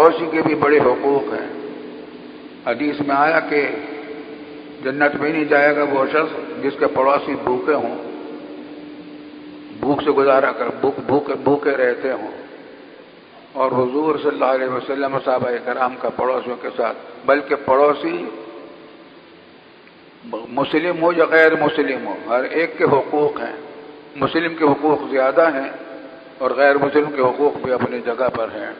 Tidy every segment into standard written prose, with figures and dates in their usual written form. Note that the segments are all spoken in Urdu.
پڑوسی کے بھی بڑے حقوق ہیں۔ حدیث میں آیا کہ جنت میں نہیں جائے گا وہ شخص جس کے پڑوسی بھوکے ہوں، بھوک سے گزارا کر بھوکے رہتے ہوں، اور حضور صلی اللہ علیہ وسلم اور صحابہ کرام کا پڑوسیوں کے ساتھ، بلکہ پڑوسی مسلم ہو یا غیر مسلم ہو، ہر ایک کے حقوق ہیں۔ مسلم کے حقوق زیادہ ہیں اور غیر مسلم کے حقوق بھی اپنی جگہ پر ہیں۔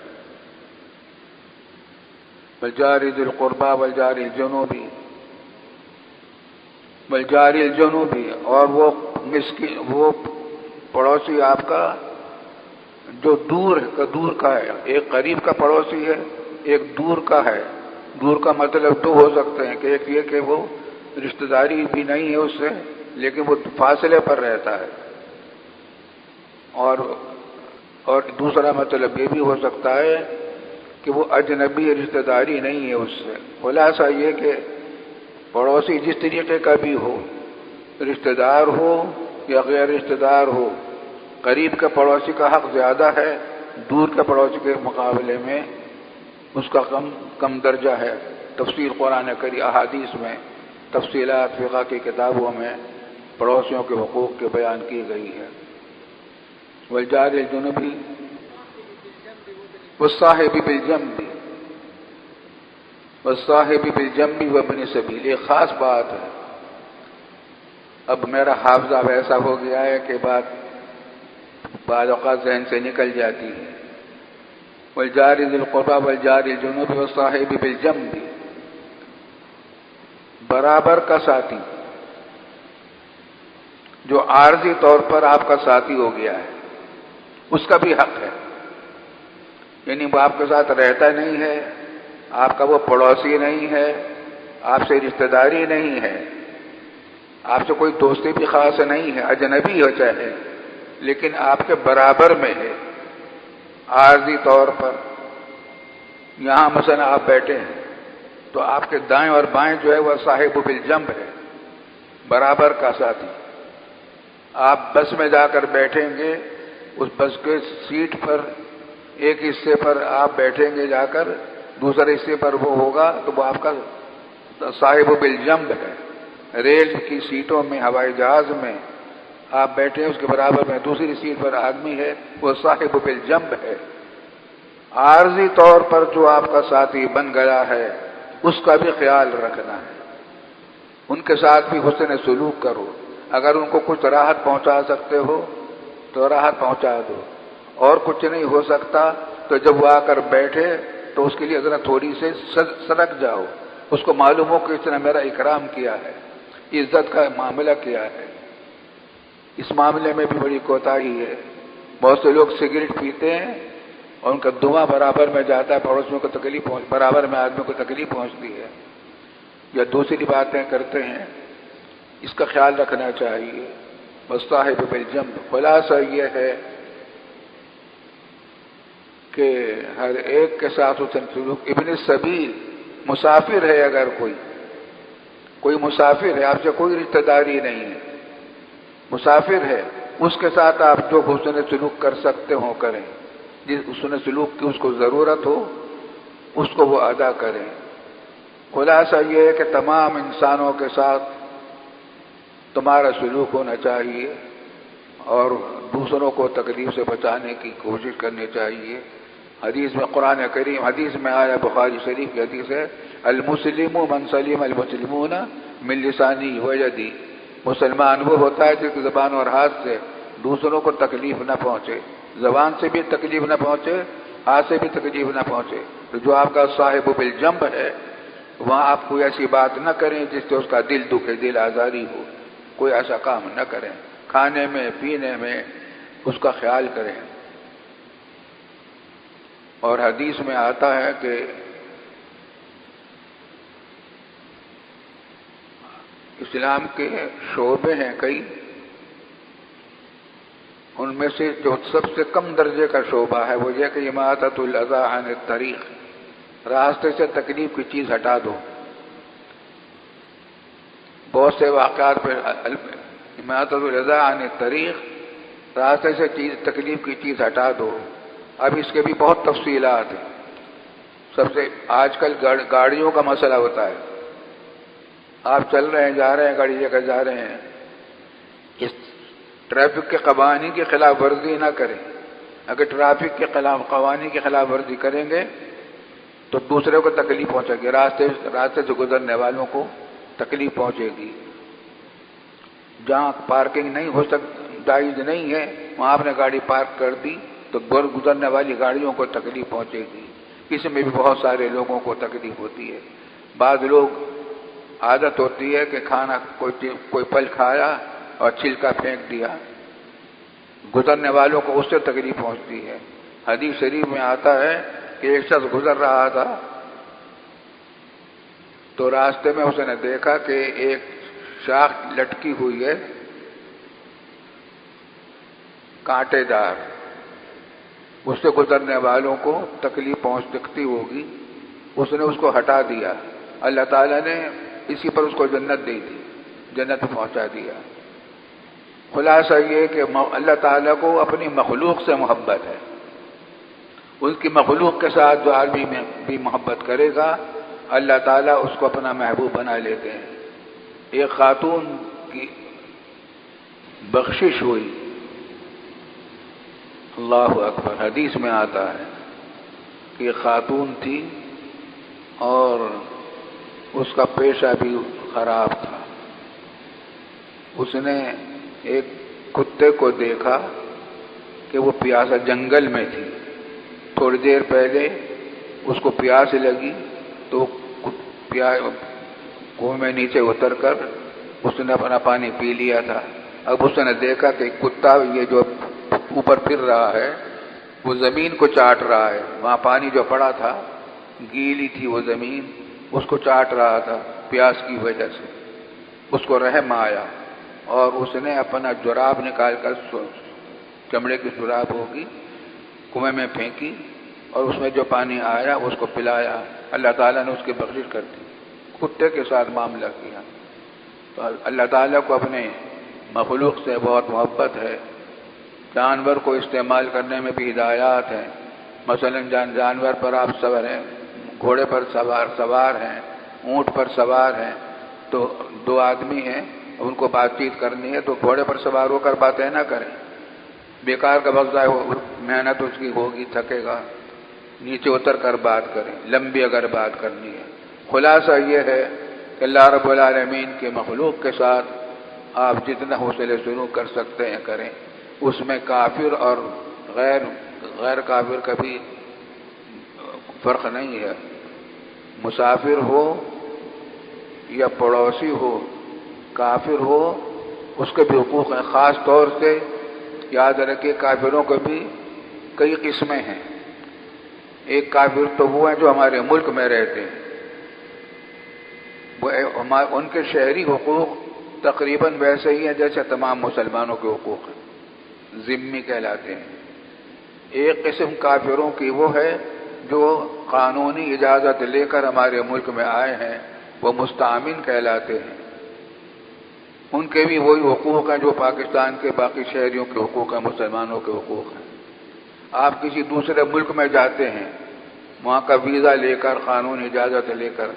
والجار ذی القربى والجار الجنوبی، والجار الجنوبی، اور وہ مسکین، وہ پڑوسی آپ کا جو دور کا ہے، ایک قریب کا پڑوسی ہے، ایک دور کا ہے۔ دور کا مطلب دو ہو سکتے ہیں کہ ایک یہ کہ وہ رشتہ داری بھی نہیں ہے اس سے لیکن وہ فاصلے پر رہتا ہے، اور دوسرا مطلب یہ بھی ہو سکتا ہے کہ وہ اجنبی رشتہ داری نہیں ہے اس سے۔ خلاصہ یہ کہ پڑوسی جس طریقے کا بھی ہو، رشتہ دار ہو یا غیر رشتہ دار ہو، قریب کے پڑوسی کا حق زیادہ ہے، دور کے پڑوسی کے مقابلے میں اس کا کم درجہ ہے۔ تفسیر قرآن کریم، احادیث میں، تفصیلات فقہ کی کتابوں میں پڑوسیوں کے حقوق کے بیان کی گئی ہے۔ والجار الجنوبی والصاحب بالجنب، والصاحب بالجنب وابن السبیل، ایک خاص بات ہے۔ اب میرا حافظہ ایسا ہو گیا ہے کہ بعض اوقات ذہن سے نکل جاتی ہے۔ والجار ذی القربى والجار الجنوب والصاحب بالجنب، برابر کا ساتھی جو عارضی طور پر آپ کا ساتھی ہو گیا ہے، اس کا بھی حق ہے۔ یعنی وہ آپ کے ساتھ رہتا نہیں ہے، آپ کا وہ پڑوسی نہیں ہے، آپ سے رشتہ داری نہیں ہے، آپ سے کوئی دوستی بھی خاص نہیں ہے، اجنبی ہو چاہے، لیکن آپ کے برابر میں ہے عارضی طور پر۔ یہاں مثلا آپ بیٹھے ہیں تو آپ کے دائیں اور بائیں جو ہے وہ صاحب بالجنب ہے، برابر کا ساتھی۔ آپ بس میں جا کر بیٹھیں گے، اس بس کے سیٹ پر ایک حصے پر آپ بیٹھیں گے جا کر، دوسرے حصے پر وہ ہوگا تو وہ آپ کا صاحب بالجنب ہے۔ ریل کی سیٹوں میں، ہوائی جہاز میں آپ بیٹھے ہیں، اس کے برابر میں دوسری سیٹ پر آدمی ہے، وہ صاحب بالجنب ہے۔ عارضی طور پر جو آپ کا ساتھی بن گیا ہے اس کا بھی خیال رکھنا ہے، ان کے ساتھ بھی حسن سلوک کرو۔ اگر ان کو کچھ راحت پہنچا سکتے ہو تو راحت پہنچا دو، اور کچھ نہیں ہو سکتا تو جب وہ آ کر بیٹھے تو اس کے لیے ذرا تھوڑی سے سرک جاؤ، اس کو معلوم ہو کہ اس نے میرا اکرام کیا ہے، عزت کا معاملہ کیا ہے۔ اس معاملے میں بھی بڑی کوتاہی ہے۔ بہت سے لوگ سگریٹ پیتے ہیں اور ان کا دھواں برابر میں جاتا ہے، پڑوسیوں کو تکلیف برابر میں آدمیوں کو تکلیف پہنچتی ہے، یا دوسری باتیں کرتے ہیں، اس کا خیال رکھنا چاہیے۔ والصاحب بالجنب، خلاصہ یہ ہے کہ ہر ایک کے ساتھ حسن سلوک۔ ابن السبیل، مسافر ہے، اگر کوئی مسافر ہے، آپ سے کوئی رشتہ داری نہیں ہے، مسافر ہے، اس کے ساتھ آپ جو حسن سلوک کر سکتے ہو کریں، جس حسن سلوک کی اس کو ضرورت ہو اس کو وہ ادا کریں۔ خلاصہ یہ ہے کہ تمام انسانوں کے ساتھ تمہارا سلوک ہونا چاہیے اور دوسروں کو تکلیف سے بچانے کی کوشش کرنی چاہیے۔ حدیث میں قرآن کریم، حدیث میں آیا، بخاری شریف کی حدیث ہے، المسلم من سلم المسلمون من لسانہ ویدہ، مسلمان وہ ہوتا ہے جس کی زبان اور ہاتھ سے دوسروں کو تکلیف نہ پہنچے، زبان سے بھی تکلیف نہ پہنچے، ہاتھ سے بھی تکلیف نہ پہنچے۔ تو جو آپ کا صاحب بالجنب ہے وہاں آپ کوئی ایسی بات نہ کریں جس سے اس کا دل دکھے، دل آزاری ہو، کوئی ایسا کام نہ کریں، کھانے میں پینے میں اس کا خیال کریں۔ اور حدیث میں آتا ہے کہ اسلام کے شعبے ہیں کئی، ان میں سے جو سب سے کم درجے کا شعبہ ہے وہ یہ کہ اماطۃ الاذی عن الطریق، راستے سے تکلیف کی چیز ہٹا دو۔ بہت سے واقعات پہ اماطۃ الاذی عن الطریق، راستے سے تکلیف کی چیز ہٹا دو۔ اب اس کے بھی بہت تفصیلات ہیں، سب سے آج کل گاڑیوں کا مسئلہ ہوتا ہے. آپ چل رہے ہیں، جا رہے ہیں، گاڑی لے کر جا رہے ہیں، اس ٹریفک کے قوانین کی خلاف ورزی نہ کریں. اگر ٹریفک کے خلاف قوانین کی خلاف ورزی کریں گے تو دوسرے کو تکلیف پہنچے گی، راستے سے گزرنے والوں کو تکلیف پہنچے گی. جہاں پارکنگ نہیں ہو جائز نہیں ہے وہاں آپ نے گاڑی پارک کر دی تو گزرنے والی گاڑیوں کو تکلیف پہنچے گی. اس میں بھی بہت سارے لوگوں کو تکلیف ہوتی ہے. بعض لوگ عادت ہوتی ہے کہ کھانا کوئی پھل کھایا اور چھلکا پھینک دیا، گزرنے والوں کو اس سے تکلیف پہنچتی ہے. حدیث شریف میں آتا ہے کہ ایک شخص گزر رہا تھا تو راستے میں اس نے دیکھا کہ ایک شاخ لٹکی ہوئی ہے کانٹے دار، اس سے گزرنے والوں کو تکلیف پہنچ سکتی ہوگی، اس نے اس کو ہٹا دیا. اللہ تعالیٰ نے اسی پر اس کو جنت دے دی، جنت میں پہنچا دیا. خلاصہ یہ کہ اللہ تعالیٰ کو اپنی مخلوق سے محبت ہے. اس کی مخلوق کے ساتھ جو آدمی میں بھی محبت کرے گا اللہ تعالیٰ اس کو اپنا محبوب بنا لیتے ہیں. ایک خاتون کی بخشش ہوئی، اللہ اکبر. حدیث میں آتا ہے کہ خاتون تھی اور اس کا پیشہ بھی خراب تھا. اس نے ایک کتے کو دیکھا کہ وہ پیاسا جنگل میں تھی. تھوڑی دیر پہلے اس کو پیاس لگی تو کنویں میں نیچے اتر کر اس نے اپنا پانی پی لیا تھا. اب اس نے دیکھا کہ کتا یہ جو اوپر پھر رہا ہے وہ زمین کو چاٹ رہا ہے. وہاں پانی جو پڑا تھا گیلی تھی وہ زمین، اس کو چاٹ رہا تھا پیاس کی وجہ سے. اس کو رحم آیا اور اس نے اپنا جراب نکال کر، چمڑے کی جراب ہوگی، کنویں میں پھینکی اور اس میں جو پانی آیا اس کو پلایا. اللہ تعالیٰ نے اس کی بخشش کر دی. کتے کے ساتھ معاملہ کیا. تو اللہ تعالیٰ کو اپنے مخلوق سے بہت محبت ہے. جانور کو استعمال کرنے میں بھی ہدایات ہیں. مثلا جانور پر آپ سوار ہیں، گھوڑے پر سوار ہیں، اونٹ پر سوار ہیں، تو دو آدمی ہیں ان کو بات چیت کرنی ہے تو گھوڑے پر سوار ہو کر باتیں نہ کریں، بیکار کا وقت ضائع ہو، محنت اس کی ہوگی، تھکے گا. نیچے اتر کر بات کریں، لمبی اگر بات کرنی ہے. خلاصہ یہ ہے کہ اللہ رب العالمین کے مخلوق کے ساتھ آپ جتنا حوصلے سلوک کر سکتے ہیں کریں. اس میں کافر اور غیر کافر کا بھی فرق نہیں ہے. مسافر ہو یا پڑوسی ہو، کافر ہو، اس کے بھی حقوق ہیں. خاص طور سے یاد رکھیے کافروں کے بھی کئی قسمیں ہیں. ایک کافر تو وہ ہیں جو ہمارے ملک میں رہتے ہیں، ان کے شہری حقوق تقریباً ویسے ہی ہیں جیسے تمام مسلمانوں کے حقوق ہیں، ذمی کہلاتے ہیں. ایک قسم کافروں کی وہ ہے جو قانونی اجازت لے کر ہمارے ملک میں آئے ہیں، وہ مستأمن کہلاتے ہیں. ان کے بھی وہی حقوق ہیں جو پاکستان کے باقی شہریوں کے حقوق ہیں، مسلمانوں کے حقوق ہیں. آپ کسی دوسرے ملک میں جاتے ہیں وہاں کا ویزا لے کر، قانونی اجازت لے کر،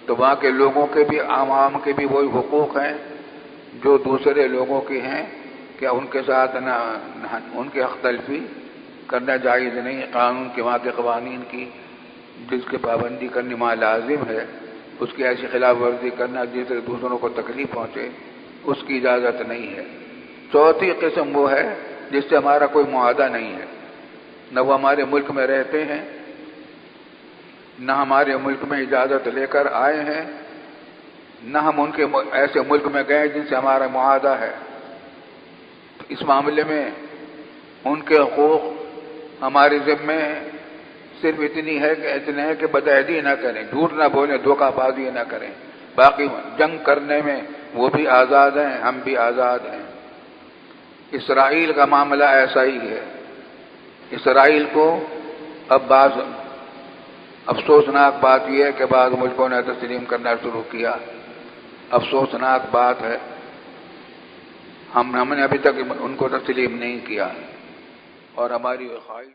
تو وہاں کے لوگوں کے بھی، عوام کے بھی وہی حقوق ہیں جو دوسرے لوگوں کے ہیں. کیا ان کے ساتھ نہ ان کے حق تلفی کرنا جائز نہیں. قانون کے وہاں کے قوانین کی جس کی پابندی کرنی وہاں لازم ہے، اس کی ایسی خلاف ورزی کرنا جس سے دوسروں کو تکلیف پہنچے اس کی اجازت نہیں ہے. چوتھی قسم وہ ہے جس سے ہمارا کوئی معاہدہ نہیں ہے، نہ وہ ہمارے ملک میں رہتے ہیں، نہ ہمارے ملک میں اجازت لے کر آئے ہیں، نہ ہم ان کے ایسے ملک میں گئے جن سے ہمارا معاہدہ ہے. تو اس معاملے میں ان کے حقوق ہمارے ذمے صرف اتنے ہیں کہ بدعہدی نہ کریں، جھوٹ نہ بولیں، دھوکہ بازی نہ کریں. باقی جنگ کرنے میں وہ بھی آزاد ہیں، ہم بھی آزاد ہیں. اسرائیل کا معاملہ ایسا ہی ہے. اسرائیل کو اب بعض افسوسناک بات یہ ہے کہ بعض ملکوں نے تسلیم کرنا شروع کیا. افسوسناک بات ہے. ہم نے ابھی تک ان کو تسلیم نہیں کیا اور ہماری خواہش